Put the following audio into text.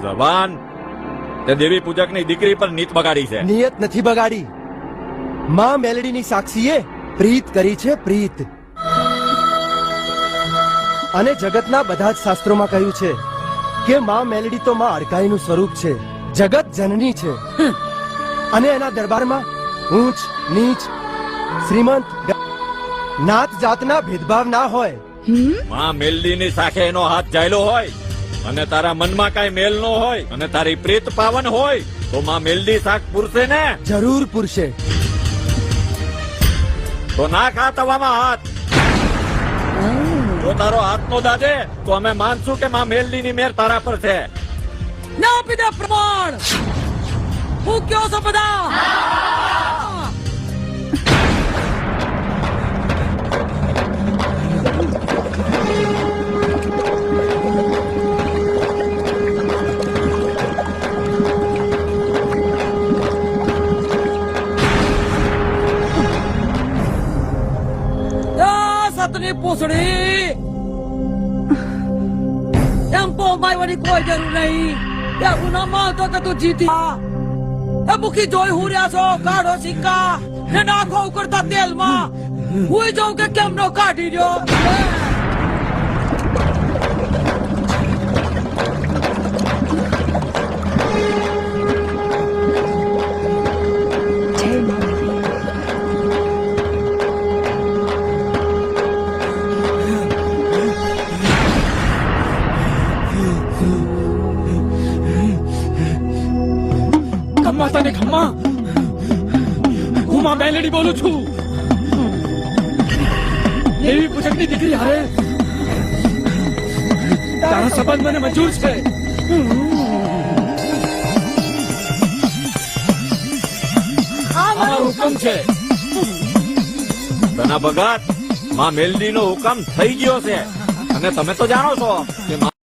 જવાન, તે દેવી પૂજકની દીકરી પર નીત બગાડી છે. નિયત નથી બગાડી. માં મેલડીની સાક્ષીએ પ્રીત કરી છે, પ્રીત. અને જગતના બધા જ શાસ્ત્રોમાં કહ્યું છે કે માં મેલડી તો માં અડકાઈનું સ્વરૂપ છે, જગત જનની છે. અને એના દરબારમાં ઊંચ નીચ, શ્રીમંત, નાત જાતના ભેદભાવ ના હોય. માં મેલડીની સાથે એનો હાથ જાયલો હોય અને તારા મનમાં કાંઈ મેલ નો હોય અને તારી પ્રીત પાવન હોય તો માં મેલડી શાક પૂરશે ને? જરૂર પૂરશે. તો નાખ આ તવામાં હાથ. જો તારો હાથ નો દાદે તો અમે માનશું કે માં મેલડીની મેર તારા પર છે. ના આપી દે પ્રમાણ. હું કયો છો બધા? સતની પૂછડી એમ તો મારવાની કોઈ જરૂર નહીં. ત્યાં ગુનામાં હતો કે તું જીતી. એ મુખી જોઈ હું રહ્યા છો, કાઢો સિક્કા ને નાખો ઉકળતા તેલમાં. હું જોઉં કે કેમ નો કાઢી રહ્યો. ખમ્મા તને ખમ્મા, હું માં મેલડી બોલું છું. દેવી પૂજકની દીકરી હારે તારો સંબંધ મને મંજૂર છે. અમારો હુકમ છે. તના ભગત, માં મેલડીનો હુકમ થઈ ગયો છે અને તમે તો જાણો છો કે